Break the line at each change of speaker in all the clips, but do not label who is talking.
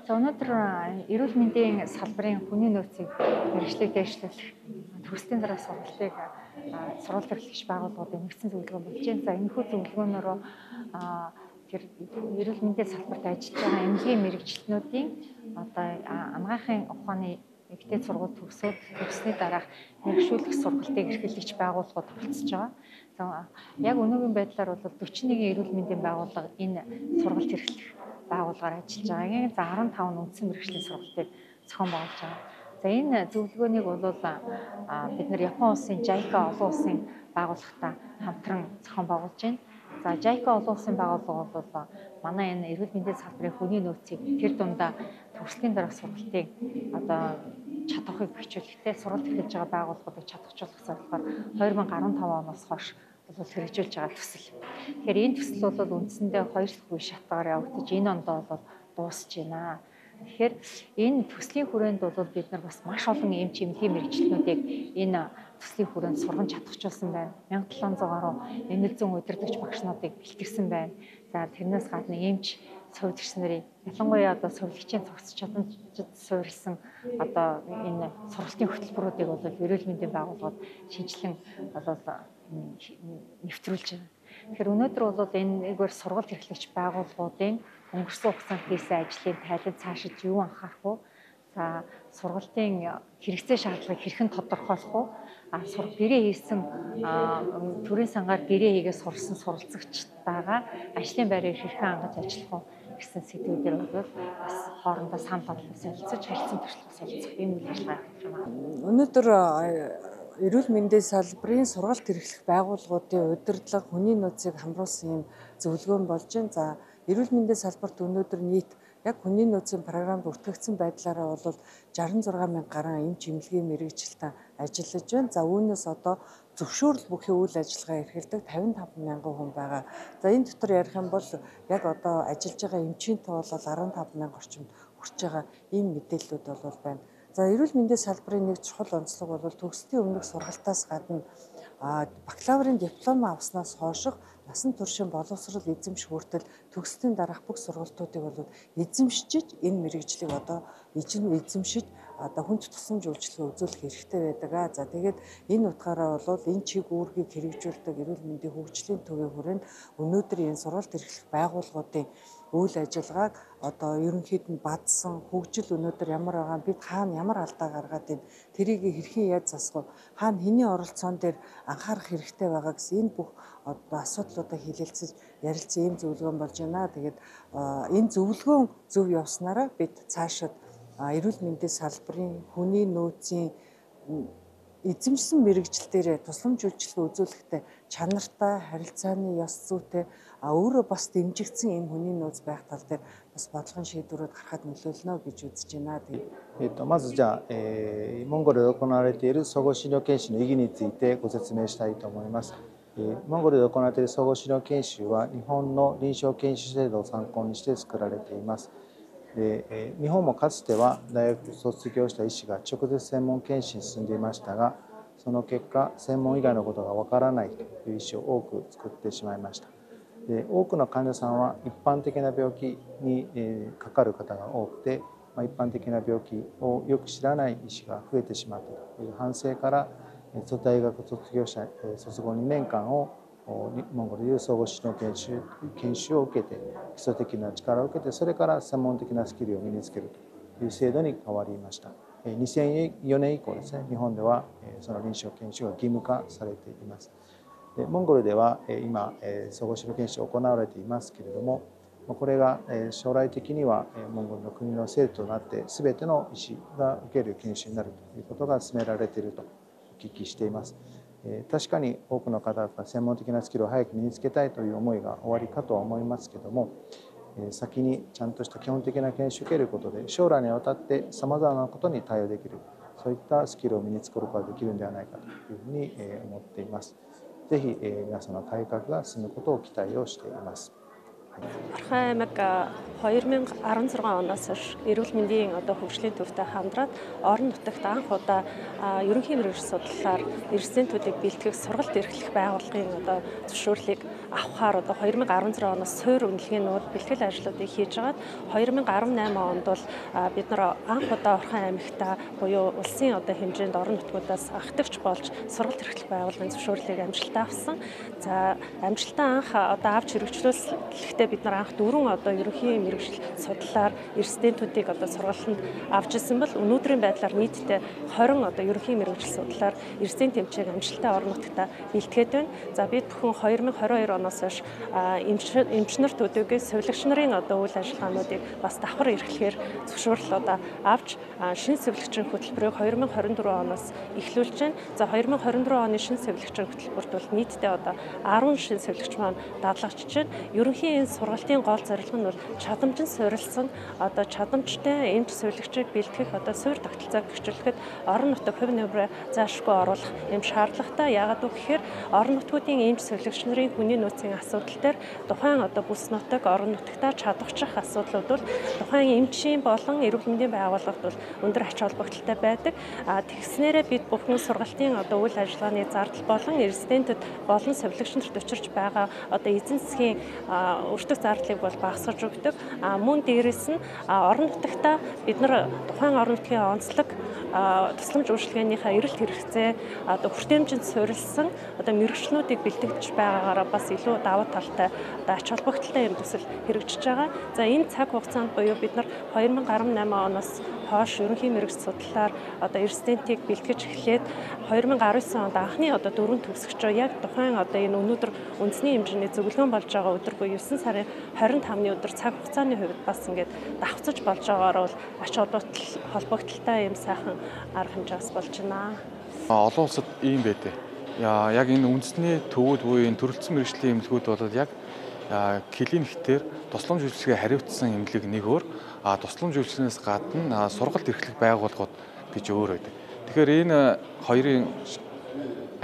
За өнөөдөр эрүүл мэндийн салбарын хүний нөөцийг мэргэжлийг дэвшлүүлэх төслийн дараа сургалтыг сургалт эрхлэгч байгууллагуудын нэгдсэн зөвлөгөө болж байна. За энэхүү зөвлөгөөнөөрөө тэр эрүүл мэндийн салбарт ажиллаж байгаа эмнэлгийн мэргэжилтнүүдийн одоо анагаахын ухааны эмэгтэй сургууль төгссөний дараах мэргэжүүлэх сургалтыг эрхлэгч байгууллагууд оролцож байгаа. За яг өнөөгийн байдлаар бол 41 эрүүл мэндийн байгууллага энэ сургалт эрхлэх байгууллагаар ажиллаж байгаагийн 15 нь үндсэн мэргэжлийн сургалтыг зохион байгуулж байгаа. За энэ зөвлөгөөнийг бол бид нар Япон улсын JICA олон улсын байгууллагатай хамтран зохион байгуулж байна. За JICA олон улсын байгууллага бол манай энэ эрүүл мэндийн салбарын хүний нөөцийг тэр дундаа төгслийн дараах сургалтыг одоо чадахыг хөгжүүлэхдээ сургалт эрхэлж байгаа байгууллагуудыг чадахжуулах зорилгоор 2015 оноос хойш хэрэгжүүлж байгаа төсөл. Тэгэхээр энэ төсөл бол үндсэндээ 2 дахь үе шатгаар явагдаж энэ онд бол дуусж байна. Тэгэхээр энэ төслийн хүрээнд бол бид нар бас маш олон эмч эмнэлгийн мэргэжилтнүүдийг энэ төслийн хүрээнд сурган чадахжуулсан байна. 1700 гаруй эмнэлзэн удирдагч багш нарыг бэлтгэсэн байна. За тэрнээс гадна эмч сувилэгч нарын ялангуяа одоо сувилагчийн цогц чадамжид суурилсан одоо энэ сургалтын хөтөлбөрүүдийг бол эрүүл мэндийн байгууллагууд шинжилэн нэвтрүүлж байна. Тэгэхээр өнөөдөр бол энэгээр сургалт эрхлэгч байгууллагуудын өнгөрсөн хугацаанд хийсэн ажлын тайлбар цаашид юу анхаарах вэ? За сургалтын хэрэгцээ шаардлагыг хэрхэн тодорхойлох вэ? Гэрээ хийсэн төрийн сангаар гэрээ хийгээ сурсан суралцагчтайгаа ажлын байрыг хэрхэн хангаж ажиллах вэ гэсэн сэдвүүдээр бол бас хоорондоо сам тодлоо солилцож харилцан туршлага солилцох юм үйл ажиллагаа явуулж байна.
Өнөөдөр эрүүл мэндийн салбарын сургалт эрхлэх байгууллагуудын удирдлага хүний нөөцийг хамруулсан юм зөвлөгөөн болж байна. За эрүүл мэндийн салбарт өнөөдөр нийт яг хүний нөөцийн програмд бүртгэгдсэн байдлаараа бол 66 мянга гаруй эмч эмнэлгийн мэргэжилтэн ажиллаж байна. За үүнээс одоо зөвшөөрөл бүхий үйл ажиллагаа эрхэлдэг 55 мянган хүн байгаа. За энэ дотор ярих юм бол яг одоо ажиллаж байгаа эмчийн тоо бол 15 мянга орчимд хүрч байгаа ийм мэдээллүүд бол байна. За эрүүл мэндийн салбарын нэг чухал онцлог бол төгслийн өмнөх сургалтаас гадна бакалаврын диплом авснаас хойших насан туршийн боловсрол эзэмших хүртэл төгслийн дараах бүх сургалтуудыг бол эзэмшиж энэ мэргэжлийг одоо эзэмшиж одоо хүнд тусламж үйлчилгээ үзүүлэх хэрэгтэй байдаг. За тэгээд энэ утгаараа бол энэ чиг үүргийг хэрэгжүүлдэг эрүүл мэндийн хөгжлийн төвийн хүрээнд өнөөдөр энэ сургалт эрхлэх байгууллагуудын үйл ажиллагааг одоо ерөнхийд нь бадсан хөгжил өнөөдөр ямар байгаа бид хаана ямар алдаа гаргаад байна тэрийг хэрхэн яаж засах вэ хаана хэний оролцоон дээр анхаарах хэрэгтэй байгаа гэсэн энэ бүх асуудлуудаа хилэлцэж ярилцсан ийм зөвлөгөөн болж байна. Тэгээд энэ зөвлөгөөн зөв явснараа бид цаашид эрүүл мэндийн салбарын хүний нөөцийн эзэмшсэн мэргэжилтээр тусламж үйлчилгээ үзүүлэхдээ чанартай, харилцааны ёс зүйтэй өөрөө бас дэмжигдсэн юм хүний нөөц байх тал дээр бас бодлогын шийдвэрүүд гаргахад нөлөөлнө гэж үзэж байна.
まずじゃあ、モンゴルで行われている総合診療研修の意義についてご説明したいと思います。モンゴルで行われている総合診療研修は日本の臨床研修制度を参考にして作られています。で日本もかつては大学卒業した医師が直接専門研修に進んでいましたが、その結果専門以外のことがわからないという医師を多く作ってしまいました。で多くの患者さんは一般的な病気にかかる方が多くて、一般的な病気をよく知らない医師が増えてしまったという反省から、大学卒業者卒業2年間をモンゴルでいう総合診療研修を受けて基礎的な力を受けてそれから専門的なスキルを身につけるという制度に変わりました。2004年以降ですね、日本ではその臨床研修が義務化されています。でモンゴルでは今総合診療研修行われていますけれども、これが将来的にはモンゴルの国の制度となって全ての医師が受ける研修になるということが進められているとお聞きしています。確かに多くの方々が専門的なスキルを早く身につけたいという思いがおありかとは思いますけども、先にちゃんとした基本的な研修を受けることで将来にわたってさまざまなことに対応できる、そういったスキルを身につけることができるんではないかというふうに思っています。ぜひ皆さんの改革が進むことを期待をしています。
Орхон аймаг 2016 оноос хойш эрүүл мэндийн хөгжлийн төвтэй хамтраад орон нутагт анх удаа ерөнхий мэргэжил судлалаар резидентүүдийг бэлтгэх сургалт эрхлэх байгууллагын зөвшөөрлийг авахаар одоо 2016 оноос суур үнэлгээнүүд бэлтгэл ажлуудыг хийж агаад 2018 онд бол бид нар анх удаа Орхон аймагта буюу улсын одоо хэмжээнд орон нутгуудаас ахтагч болж сургалт эрхлэх байгууллагын зөвшөөрлийг амжилттай авсан. За амжилттай анх одоо авч хэрэгжлүүлэхдээ бид нар анх 4 одоо ерөнхий мэргэжил судлаар резидентүүдийг одоо сургалтанд авч ирсэн бол өнөөдрийн байдлаар нийтдээ 20 одоо ерөнхий мэргэжил судлаар резидент тэмцээг амжилттай орон нутгад бэлтгээд байна. За бид бүхэн 2022 оноос хойш эмчнэр төдийгөө сувилагч нарын одоо үйл ажиллагаануудыг бас давхар эрхлэхээр зөвшөөрлөд авч шинэ сувилагчийн хөтөлбөрийг 2024 оноос эхлүүлж байна. За 2024 оны шинэ сувилагчийн хөтөлбөрт бол нийтдээ одоо 10 шинэ сувилагч маань дадлагдж байна. Ерөнхийн энэ сургалтын гол зорилго нь бол чадамжин суурилсан одоо чадамжтай эмч сувилагчийг бэлтгэх одоо суурь тогтолцоог гэрчлэхэд орон нутаг хувь нэмрээ заашгүй оруулах юм шаардлагатай. Яагаад вэ гэхээр орон нутгуудын эмч сувилагч нарын хүний нөөцийн асуудал дээр тухайн одоо бүс нутаг орон нутагтаа чадварчих асуудлууд бол тухайн эмчийн болон эрүүл мэндийн байгууллагад бол өндөр ач холбогдолтой байдаг. Тэгснээрээ бид бүхэн сургалтын одоо үйл ажиллагааны зардал болон резидентэд болон сувилагч нарт учирч байгаа одоо эзэн засгийн өртөг зардлыг бол багасгаж өгдөг. Мөн дээрээс нь орон нутагтаа бид нар тухайн орон нутгийн онцлог тусламж үйлчилгээнийхээ эрэлт хэрэгцээ одоо хүртээмжинд суурилсан одоо мэрэгчлүүдийг бэлтгэж байгаагаараа бас илүү давуу талтай одоо ач холбогдолтой юм төсөл хэрэгжиж байгаа. За энэ цаг хугацаанд буюу бид нар 2018 оноос хойш ерөнхий мэргэжил судлаар одоо резидентийг бэлтгэж эхлээд 2019 онд анхны одоо 4 төгсөгчөө яг тухайн одоо энэ өнөөдөр үндэсний хэмжээний зөвлөгөөн болж байгаа өдөр буюу 9 сарын 25-ны өдөр цаг хугацааны хувьд бас ингээд давхцаж болж байгаагаар бол ач холбогдолтой юм сайхан арга хэмжээс болж байна.
Олон улсад ийм байдэ. Яг энэ үндэсний төвүүд буюу энэ төрөлцсөн мэргэжлийн эмнэлгүүд бол яг клиниктээр тусламж үйлчилгээ хариуцсан эмнэлэг нэг өөр, тусламж үйлчилгээнээс гадна сургалт эрхлэх байгууллагууд гэж өөр байдаг. Тэгэхээр энэ хоёрын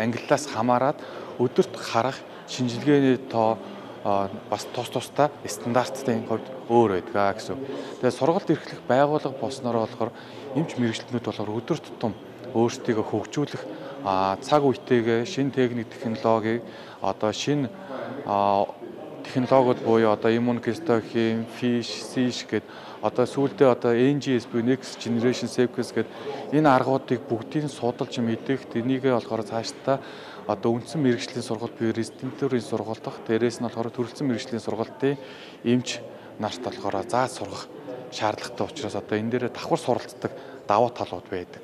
ангиллаас хамаарат өдөрт харах шинжилгээний тоо бас тусдаа стандартын хувьд өөр байдаг гэсэн. Тэгээ сургалт эрхлэх байгууллага болсноор болохоор эмч мэргэжилтнүүд болохоор өдөр тутам өөрсдийгөө хөгжүүлэх цаг үетэйгээ шинэ техник технологиг одоо шинэ технологиуд буюу одоо иммуногистохим, FISH гэдэг одоо сүүлдээ одоо NGS буюу Next Generation Sequence гэдэг энэ аргуудыг бүгдийг судалж мэдэх тэрнийгээ болохоор цаашдаа одоо үндсэн мэргэжлийн сургалт буюу резидентурын сургалт дах дээрээс нь болохоор төрөлцсөн мэргэжлийн сургалтын эмч нарт болохоор зааж сургах шаардлагатай учраас одоо энэ дээр давхар суралцдаг давуу талууд байдаг.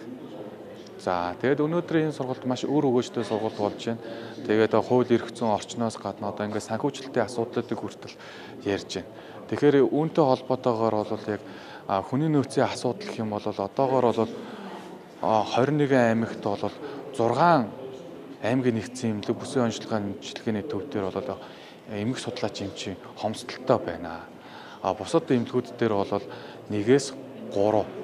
За тэгээд өнөөдөр энэ сургалт маш өөр өгөөжтэй сургалт болж байна. Тэгээд хууль эрх зүйн орчноос гадна одоо ингээд санхүүжилтийн асуудлуудыг хүртэл ярьж байна. Тэгэхээр үүнтэй холбоотойгоор бол яг хүний нөөцийн асуудал гэх юм бол одоогоор бол 21 аймагт бол 6 аймгийн нэгдсэн эмнэлэг бүсийн онцлогын эмчилгээний төв дээр бол эмгэг судлаач эмчийн хомсдолтой байна. Бусад эмнэлгүүд дээр бол 1-ээс 3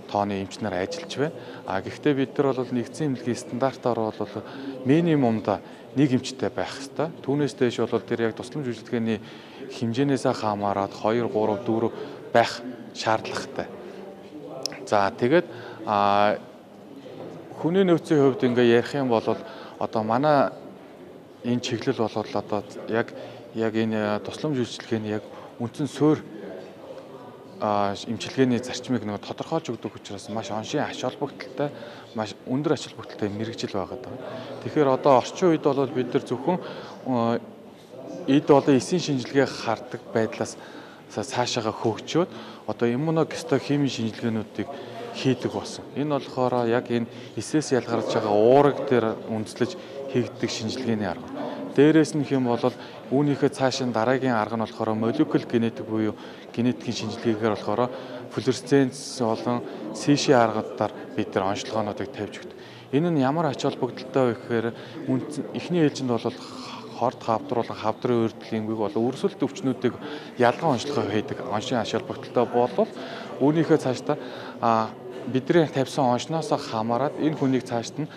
тооны эмч нар ажиллаж байна. Гэхдээ бид нар бол нэгдсэн эмнэлгийн стандартаар бол минимумда 1 эмчтэй байх хэрэгтэй. Түүнээс дээш бол тэр яг тусламж үйлчилгээний хэмжээнээс хамаарат 2, 3, 4 байх шаардлагатай. За тэгээд хүний нөөцийн хувьд ингээ ярих юм бол одоо манай энэ чиглэл бол одоо яг энэ тусламж үйлчилгээний яг үндсэн суурь эмчилгээний зарчмыг нэг тодорхойлж өгдөг учраас маш оншийн ач холбогдолтой, маш өндөр ач холбогдолтой мэргэжил байгаа даа. Тэгэхээр одоо орчин үед бол бид нар зөвхөн эд болон эсийн шинжилгээ хардаг байдлаас цаашаага хөгжөөд одоо иммуногистохимийн шинжилгээнүүдийг хийдэг болсон. Энэ болохоор яг энэ эсээс ялгарч байгаа уураг дээр үндэслэж хийгддэг шинжилгээний арга. Дээрээс нь хэм бол үүнийхээ цаашаа дараагийн арга нь болохоор молекул генетик буюу генетикийн шинжилгээгээр болохоор флуоресценц болон СШ аргуудаар бид нар онцлогоонуудыг тавьж өгдөг. Энэ нь ямар ач холбогдолтой вэ гэхээр эхний ээлжинд бол хорт хавдруулах, хавдрын урьдчилан эмгэг болон өрсөлт өвчнүүдийг ялган онцлогоо хийдэг оншийн ач холбогдолтой болвол үүнийхээ цаашдаа бидний тавьсан оншноос хамаарат энэ хүнийг цаашд нь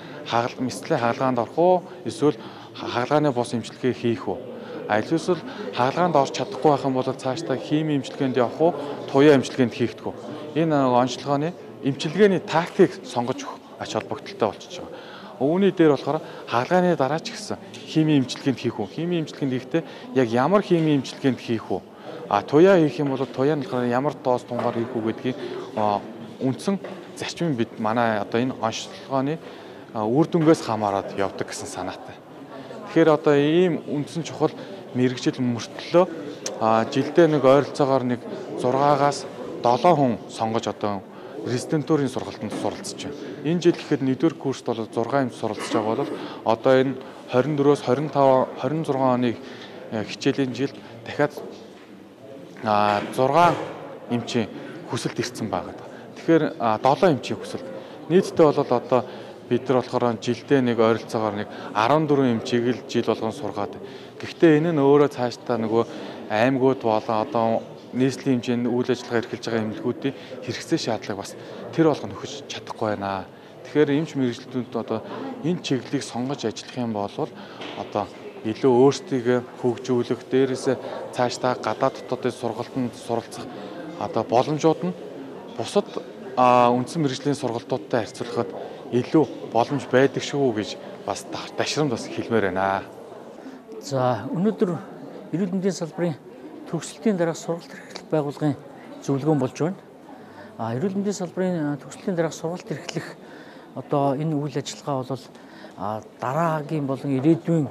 мэслийн хагалгаанд орох уу эсвэл хагалгааны бус эмчилгээ хийх үү? Аль эсвэл хагалгаанд орж чадахгүй байх юм бол цаашдаа хими эмчилгээнд явах уу, туяа эмчилгээнд хийгдэх үү? Энэ онцлогооны эмчилгээний тактик сонгож өгөх ач холбогдолтой болчихж байгаа. Үүний дээр болохоор хаалганы дараа ч гэсэн химийн эмчилгээнд хийх үү? Химийн эмчилгээнд хийхдээ яг ямар химийн эмчилгээнд хийх үү? Туяа хийх юм бол туяа нь болохоор ямар доос тунгаар хийх үү гэдгийг үндсэн зарчмын бид манай одоо энэ онцлогооны үр дүнгээс хамаарат явдаг гэсэн санаатай. Тэгэхээр одоо ийм үндсэн чухал мэрэгжил мөртлөө жилдээ нэг ойролцоогоор нэг 6-аас 7 хүн сонгож одоо резидентурын сургалтанд суралцж байна. Энэ жил гэхэд нэгдүгээр курст бол 6 эмч суралцж байгаа бол одоо энэ 24-өөс 25 26 оны хичээлийн жилд дахиад 6 эмчийн хүсэлт ирсэн байгаа. Тэгэхээр 7 эмчийн хүсэлт. Нийтдээ бол одоо бид нар болохоор жилдээ нэг ойролцоогоор нэг 14 эмчийг л жил болгон сургаад. Гэхдээ энэ нь өөрөө цаашдаа нөгөө аймагуд болон одоо нийслэлийн хэмжээнд үйл ажиллагаа эрхэлж байгаа эмнэлгүүдийн хэрэгцээ шаардлагыг бас тэр болгоно өгч чадахгүй байна. Тэгэхээр эмч мэргэжилтүүд одоо энэ чиглэлийг сонгож ажиллах юм бол одоо илүү өөрсдийгөө хөгжүүлэх, дээрээс цаашдаа гадаад дотоодын сургалтанд суралцах одоо боломжууд нь бусад үндсэн мэргэжлийн сургалтуудтай харьцуулахад илүү боломж байдаг шүү гэж бас дашрамд бас хэлмээр байна.
За өнөөдөр эрүүл мэндийн салбарын төгсөлтийн дараах сургалт эрхлэх байгууллагын зөвлөгөөн болж байна. Эрүүл мэндийн салбарын төгсөлтийн дараах сургалт эрхлэх одоо энэ үйл ажиллагаа бол дараагийн болон ирээдүйн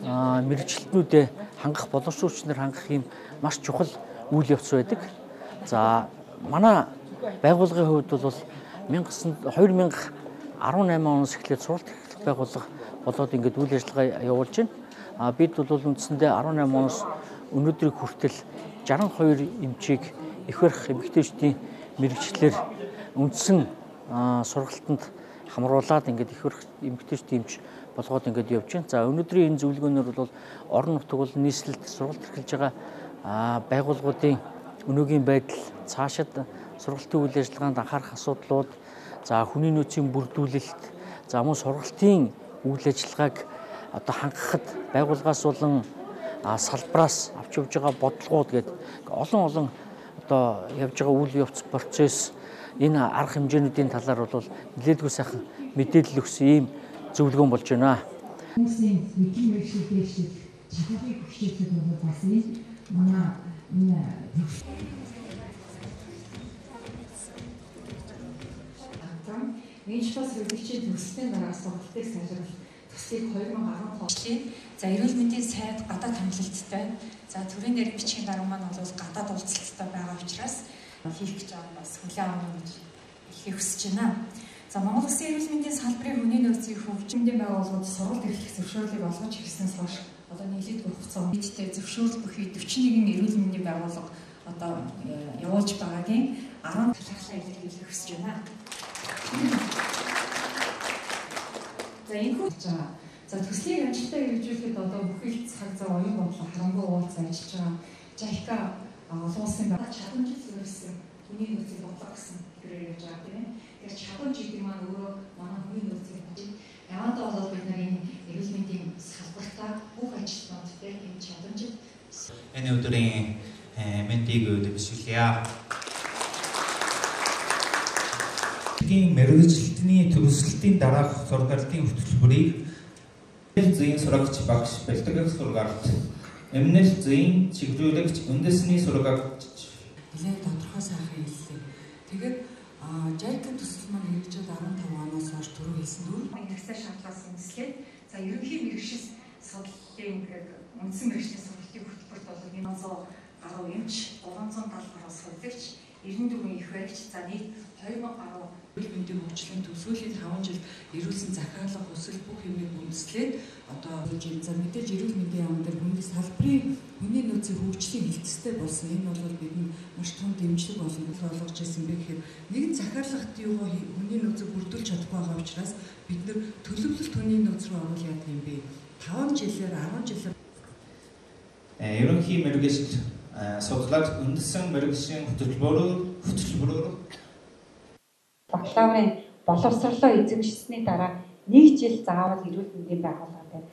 мэргэжилтнүүдэд хангах боловсруучнаар хангах юм маш чухал үйл явц байдаг. За манай байгууллагын хувьд бол 2018 оноос эхлээд сургалт эрхлэх байгууллага болоод ингээд үйл ажиллагаа явуулж байна. Бид бол үндсэндээ 18 оноос өнөөдрийг хүртэл 62 эмчийг их барих эмэгтэйчдийн мэргэжлэр үндсэн сургалтанд хамруулад ингээд их барих эмэгтэйчдийн эмч болгоод ингээд явж байна. За өнөөдрийн энэ зөвлөгөөнөөр бол орон нутаг бол нийслэлд сургалт эрхэлж байгаа байгууллагуудын өнөөгийн байдал, цаашид сургалтын үйл ажиллагаанд анхаарах асуудлууд, за хүний нөөцийн бүрдүүлэлт, за мөн сургалтын үйл ажиллагааг одоо хангахад байгууллагаас болон салбараас авч явж байгаа бодлогууд гэдэг олон одоо явж байгаа үйл явц процесс энэ арга хэмжээнүүдийн талаар бол нэлээдгүй сайхан мэдээлэл өгсөн ийм зөвлөгөөн болж байна.
Хүмүүсийн мэдээ мэргэжлийн чадварыг хүчтэй болгох бас манай Минчбас регулчийн төслийн дараа сургалтыг сайжруулах төслийг 2015
за эрүүл мэндийн сайд гадаад хамлалттай. За төрийн дээр бичгийн дарга маань бол гадаад уулзалттай байгаа учраас хийх гэж байгаа бас хүлээн авах гэж хэлхийг хүсэж байна. За Монгол Улсын эрүүл мэндийн салбарын хүний нөөцийн хөгжмөндийн байгууллагууд сургалт эрхлэх зөвшөөрлийг олгож ирснээс хойш одоо нийлээд хугацаа нийтдээ зөвшөөрөл бүхий 41 эрүүл мэндийн байгууллага одоо явуулж байгаагийн 10 талхлаа илэрхийлэх хүсэж байна. За энэ хүү за төслийг амжилттай хэрэгжүүлэхэд одоо бүхэл цаг зав оюун бодлого харамгүй уулзсан ажиллаж байгаа ЖАИКА олон улсын байгаа чадамжид суурьсан хүний нөөцийн бодлого гэсэн хэрэгээр явж байгаа тийм ээ. Тэгэхээр чадамж гэдэг маань өөрөө манай хүний нөөцийн бодлого. Явандаа бол бид нар энэ эрүүл мэндийн салбартаа бүх ажилтнуудтай энэ чадамжид
энэ өдрийн мэндийг дэвшүүлье. Мэргэжилтний төгсөлтийн дараах сургалтын хөтөлбөрийг зүйн сурагч багш бэлтгэх сургалт, эмнэлт зүйн чиглүүлэгч үндэсний сургагч
нэлээд тодорхой сайхан хэллээ. Тэгээд ЖАИКА төсөл маань хэрэгжээд 15 оноос хойш түрүү хэлсэн дүр
нэгсээ шатлаас үндэслээд за ерөнхий мэргэжил судлалын үндсэн мэргэжлийн сургалтын хөтөлбөрт бол 100 гаруй эмч, 370 гаруй сурлагч, 94 их баригч, за нийт 2000 гаруй
эрүүл мэндийн хөгжлийн төсөөллийн 5 жил ирүүлсэн захиалга хүсэл бүх юмыг үндэслээд одоо за мэдээж эрүүл мэндийн яам дээр хүний салбарын хүний нөөцийн хөгжлийн хилцтэй болсон. Энэ бол бидний маш том дэмжлэг болгож ирсэн бэ гэхээр нэгэн захиалгад юугаа хүний нөөцийг бүрдүүлж чадахгүй байгаа учраас бид нэр төлөвлөлт хүний нөөц рүү оруулах яах юм бэ? 5 жилээр 10 жилээр
ерөнхий мэргэжилт судлаад үндэсэн мэргэжлийн хөтөлбөрөөр
бакалаврын боловсролоо эзэмшсэний дараа 1 жил заавал эрүүл мэндийн байгууллагад